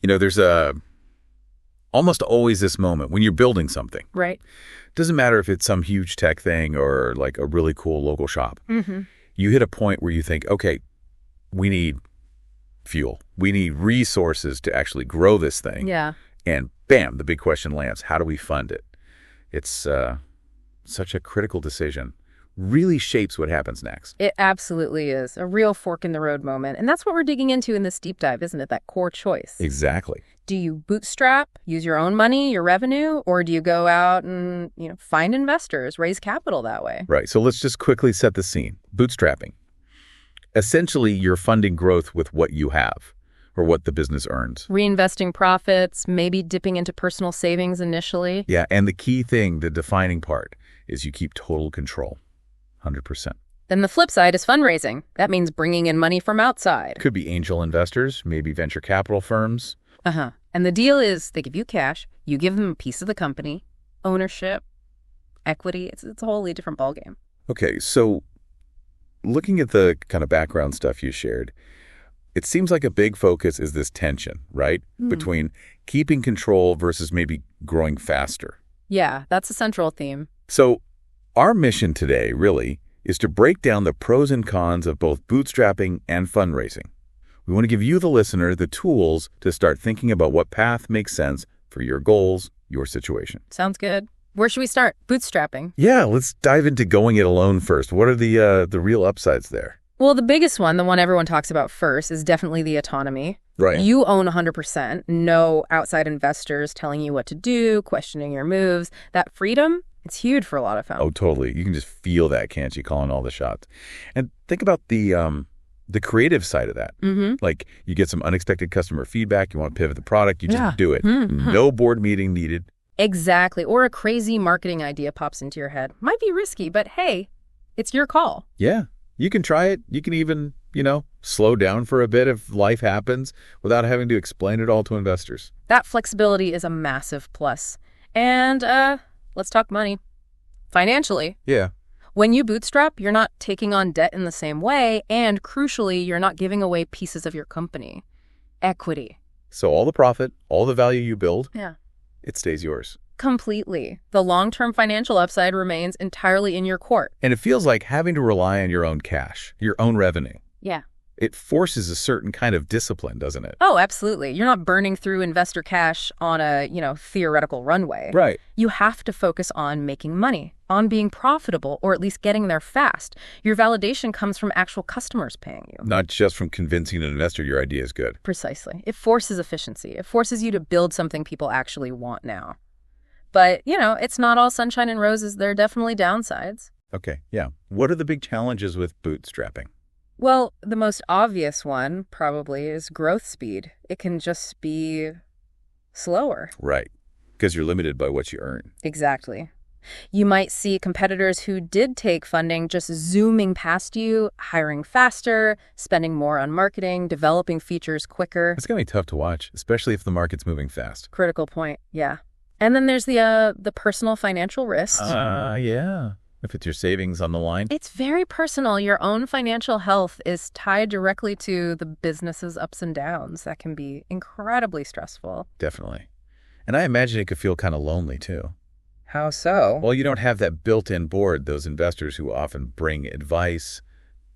There's almost always this moment when you're building something. Right. Doesn't matter if it's some huge tech thing or like a really cool local shop. Mm-hmm. You hit a point where you think, okay, we need fuel. We need resources to actually grow this thing. Yeah. And bam, the big question lands. How do we fund it? It's such a critical decision. Really shapes what happens next. It absolutely is. A real fork in the road moment. And that's what we're digging into in this deep dive, isn't it? That core choice. Exactly. Do you bootstrap, use your own money, your revenue, or do you go out and, find investors, raise capital that way? Right. So let's just quickly set the scene. Bootstrapping. Essentially, you're funding growth with what you have or what the business earns. Reinvesting profits, maybe dipping into personal savings initially. Yeah. And the key thing, the defining part, is you keep total control. 100%. Then the flip side is fundraising. That means bringing in money from outside. Could be angel investors, maybe venture capital firms. Uh-huh. And the deal is they give you cash, you give them a piece of the company, ownership, equity. It's a wholly different ballgame. Okay, so looking at the kind of background stuff you shared, it seems like a big focus is this tension, right? Between keeping control versus maybe growing faster. Yeah, that's a central theme. So our mission today, really, is to break down the pros and cons of both bootstrapping and fundraising. We want to give you, the listener, the tools to start thinking about what path makes sense for your goals, your situation. Sounds good. Where should we start? Bootstrapping. Yeah, let's dive into going it alone first. What are the real upsides there? Well, the biggest one, the one everyone talks about first, is definitely the autonomy. Right. You own 100%. No outside investors telling you what to do, questioning your moves. That freedom, it's huge for a lot of founders. Oh, totally. You can just feel that, can't you, calling all the shots. And think about the creative side of that. Mm-hmm. Like you get some unexpected customer feedback, you want to pivot the product, you just do it. Mm-hmm. No board meeting needed. Exactly. Or a crazy marketing idea pops into your head. Might be risky, but hey, it's your call. Yeah. You can try it. You can even, slow down for a bit if life happens without having to explain it all to investors. That flexibility is a massive plus. And let's talk money. Financially. Yeah. When you bootstrap, you're not taking on debt in the same way, and crucially, you're not giving away pieces of your company. Equity. So all the profit, all the value you build, Yeah. it stays yours. Completely. The long-term financial upside remains entirely in your court. And it feels like having to rely on your own cash, your own revenue. Yeah. It forces a certain kind of discipline, doesn't it? Oh, absolutely. You're not burning through investor cash on a, theoretical runway. Right. You have to focus on making money, on being profitable, or at least getting there fast. Your validation comes from actual customers paying you. Not just from convincing an investor your idea is good. Precisely. It forces efficiency. It forces you to build something people actually want now. But, it's not all sunshine and roses. There are definitely downsides. Okay, yeah. What are the big challenges with bootstrapping? Well, the most obvious one probably is growth speed. It can just be slower. Right, because you're limited by what you earn. Exactly. You might see competitors who did take funding just zooming past you, hiring faster, spending more on marketing, developing features quicker. It's going to be tough to watch, especially if the market's moving fast. Critical point, yeah. And then there's the personal financial risk. Yeah. If it's your savings on the line. It's very personal. Your own financial health is tied directly to the business's ups and downs. That can be incredibly stressful. Definitely. And I imagine it could feel kind of lonely, too. How so? Well, you don't have that built-in board, those investors who often bring advice,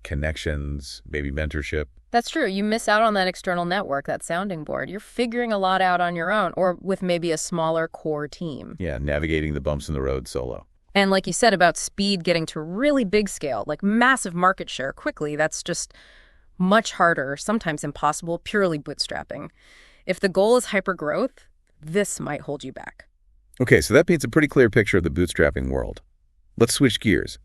connections, maybe mentorship. That's true. You miss out on that external network, that sounding board. You're figuring a lot out on your own or with maybe a smaller core team. Yeah, navigating the bumps in the road solo. And like you said about speed getting to really big scale, like massive market share quickly, that's just much harder, sometimes impossible, purely bootstrapping. If the goal is hypergrowth, this might hold you back. Okay, so that paints a pretty clear picture of the bootstrapping world. Let's switch gears.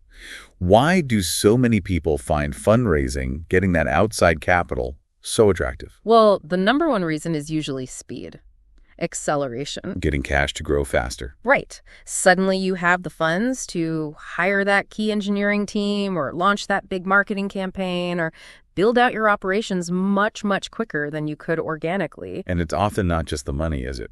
Why do so many people find fundraising, getting that outside capital, so attractive? Well, the number one reason is usually speed. Acceleration. Getting cash to grow faster. Right. Suddenly you have the funds to hire that key engineering team or launch that big marketing campaign or build out your operations much, much quicker than you could organically. And it's often not just the money, is it?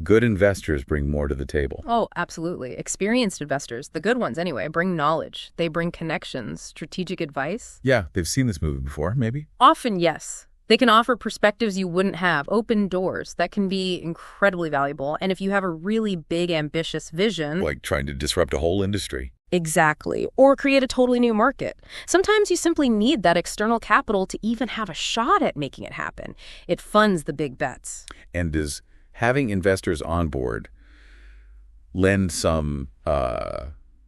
Good investors bring more to the table. Oh, absolutely. Experienced investors, the good ones anyway, bring knowledge. They bring connections, strategic advice. Yeah, they've seen this movie before, maybe. Often, yes. They can offer perspectives you wouldn't have, open doors that can be incredibly valuable. And if you have a really big, ambitious vision... Like trying to disrupt a whole industry. Exactly. Or create a totally new market. Sometimes you simply need that external capital to even have a shot at making it happen. It funds the big bets. And does having investors on board lend some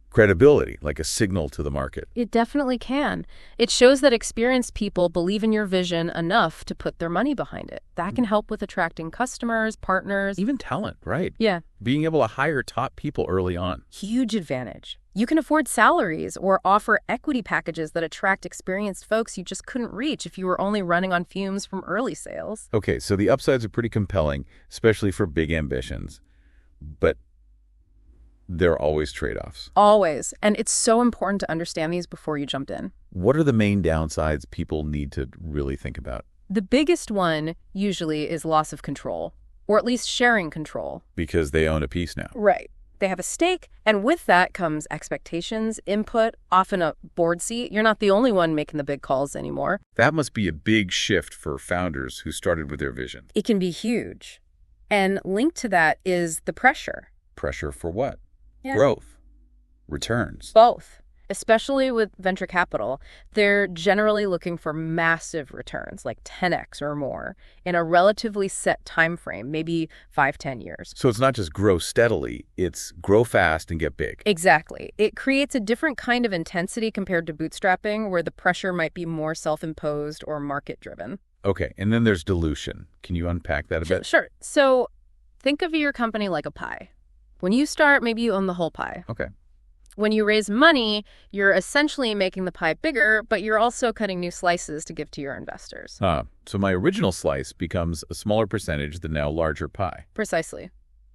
credibility, like a signal to the market? It definitely can. It shows that experienced people believe in your vision enough to put their money behind it. That can help with attracting customers, partners. Even talent, right? Yeah. Being able to hire top people early on. Huge advantage. You can afford salaries or offer equity packages that attract experienced folks you just couldn't reach if you were only running on fumes from early sales. Okay, so the upsides are pretty compelling, especially for big ambitions. But there are always trade-offs. Always. And it's so important to understand these before you jump in. What are the main downsides people need to really think about? The biggest one usually is loss of control, or at least sharing control. Because they own a piece now. Right. They have a stake, and with that comes expectations, input, often a board seat. You're not the only one making the big calls anymore. That must be a big shift for founders who started with their vision. It can be huge. And linked to that is the pressure. Pressure for what? Yeah. Growth. Returns. Both. Especially with venture capital, they're generally looking for massive returns, like 10x or more, in a relatively set time frame, maybe 5-10 years. So it's not just grow steadily, it's grow fast and get big. Exactly. It creates a different kind of intensity compared to bootstrapping, where the pressure might be more self-imposed or market-driven. Okay, and then there's dilution. Can you unpack that a bit? Sure. So think of your company like a pie. When you start, maybe you own the whole pie. Okay. When you raise money, you're essentially making the pie bigger, but you're also cutting new slices to give to your investors. So my original slice becomes a smaller percentage than now larger pie. Precisely.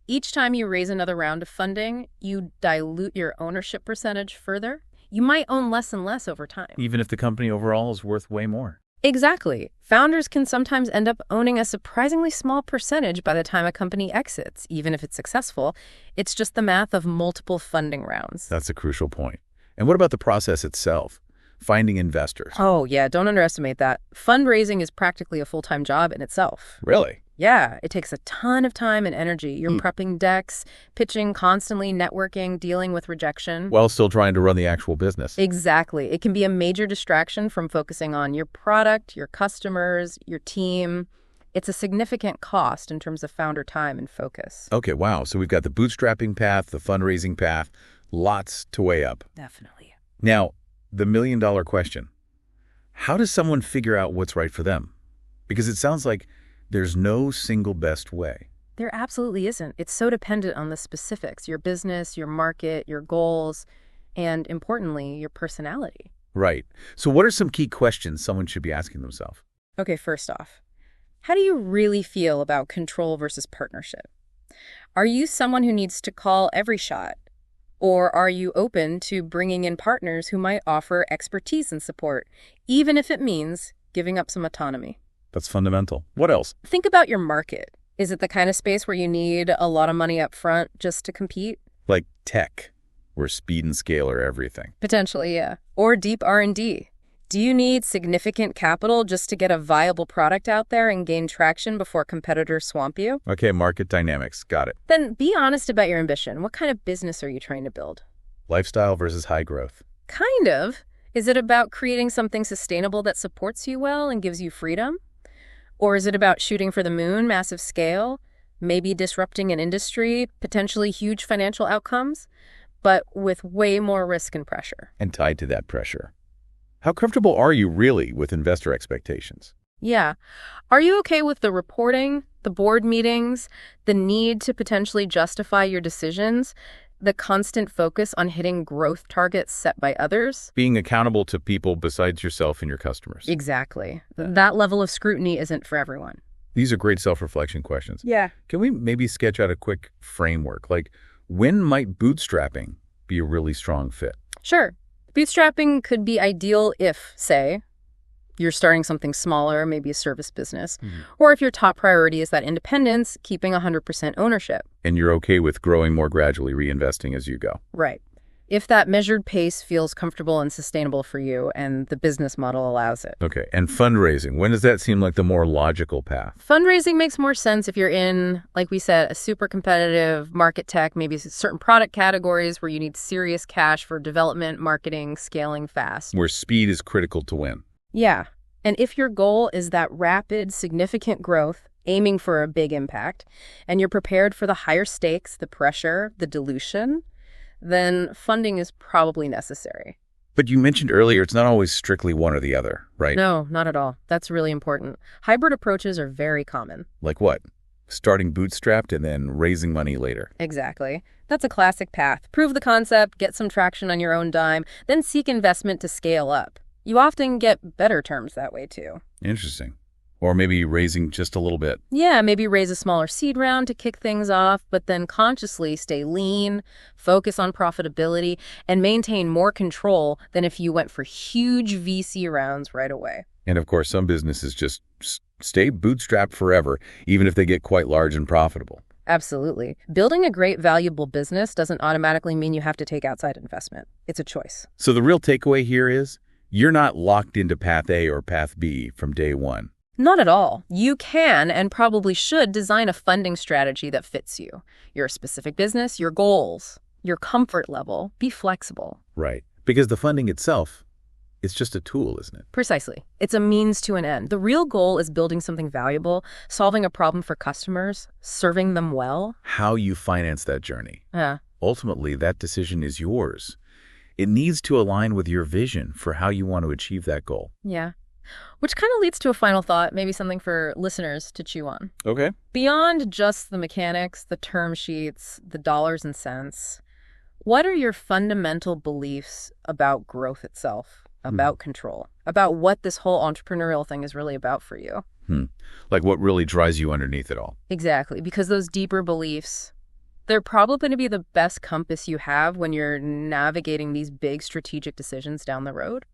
Each time you raise another round of funding, you dilute your ownership percentage further. You might own less and less over time. Even if the company overall is worth way more. Exactly. Founders can sometimes end up owning a surprisingly small percentage by the time a company exits, even if it's successful. It's just the math of multiple funding rounds. That's a crucial point. And what about the process itself? Finding investors. Oh, yeah, don't underestimate that. Fundraising is practically a full-time job in itself. Really? Yeah, it takes a ton of time and energy. You're prepping decks, pitching constantly, networking, dealing with rejection. While still trying to run the actual business. Exactly. It can be a major distraction from focusing on your product, your customers, your team. It's a significant cost in terms of founder time and focus. Okay, wow. So we've got the bootstrapping path, the fundraising path, lots to weigh up. Definitely. Now, the million-dollar question. How does someone figure out what's right for them? Because it sounds like there's no single best way. There absolutely isn't. It's so dependent on the specifics, your business, your market, your goals, and importantly, your personality. Right. So what are some key questions someone should be asking themselves? Okay, first off, how do you really feel about control versus partnership? Are you someone who needs to call every shot? Or are you open to bringing in partners who might offer expertise and support, even if it means giving up some autonomy? That's fundamental. What else? Think about your market. Is it the kind of space where you need a lot of money up front just to compete? Like tech, where speed and scale are everything. Potentially, yeah. Or deep R&D. Do you need significant capital just to get a viable product out there and gain traction before competitors swamp you? Okay, market dynamics. Got it. Then be honest about your ambition. What kind of business are you trying to build? Lifestyle versus high growth. Kind of. Is it about creating something sustainable that supports you well and gives you freedom? Or is it about shooting for the moon, massive scale, maybe disrupting an industry, potentially huge financial outcomes, but with way more risk and pressure? And tied to that pressure, how comfortable are you really with investor expectations? Yeah. Are you okay with the reporting, the board meetings, the need to potentially justify your decisions, the constant focus on hitting growth targets set by others? Being accountable to people besides yourself and your customers. Exactly. That level of scrutiny isn't for everyone. These are great self-reflection questions. Yeah. Can we maybe sketch out a quick framework? Like, when might bootstrapping be a really strong fit? Sure. Bootstrapping could be ideal if, say, you're starting something smaller, maybe a service business, or if your top priority is that independence, keeping 100% ownership. And you're okay with growing more gradually, reinvesting as you go. Right. if that measured pace feels comfortable and sustainable for you and the business model allows it. Okay, and fundraising, when does that seem like the more logical path? Fundraising makes more sense if you're in, like we said, a super competitive market tech, maybe certain product categories where you need serious cash for development, marketing, scaling fast. Where speed is critical to win. Yeah. And if your goal is that rapid, significant growth, aiming for a big impact, and you're prepared for the higher stakes, the pressure, the dilution, then funding is probably necessary. But you mentioned earlier it's not always strictly one or the other, right? No, not at all. That's really important. Hybrid approaches are very common. Like what? Starting bootstrapped and then raising money later. Exactly. That's a classic path. Prove the concept, get some traction on your own dime, then seek investment to scale up. You often get better terms that way, too. Interesting. Or maybe raising just a little bit. Yeah, maybe raise a smaller seed round to kick things off, but then consciously stay lean, focus on profitability, and maintain more control than if you went for huge VC rounds right away. And of course, some businesses just stay bootstrapped forever, even if they get quite large and profitable. Absolutely. Building a great, valuable business doesn't automatically mean you have to take outside investment. It's a choice. So the real takeaway here is you're not locked into path A or path B from day one. Not at all. You can and probably should design a funding strategy that fits you, your specific business, your goals, your comfort level. Be flexible. Right. Because the funding itself, it's just a tool, isn't it? Precisely. It's a means to an end. The real goal is building something valuable, solving a problem for customers, serving them well. How you finance that journey. Yeah. Ultimately, that decision is yours. It needs to align with your vision for how you want to achieve that goal. Yeah. Which kind of leads to a final thought, maybe something for listeners to chew on. Okay. Beyond just the mechanics, the term sheets, the dollars and cents, what are your fundamental beliefs about growth itself, about control, about what this whole entrepreneurial thing is really about for you? Like what really drives you underneath it all? Exactly, because those deeper beliefs, they're probably going to be the best compass you have when you're navigating these big strategic decisions down the road.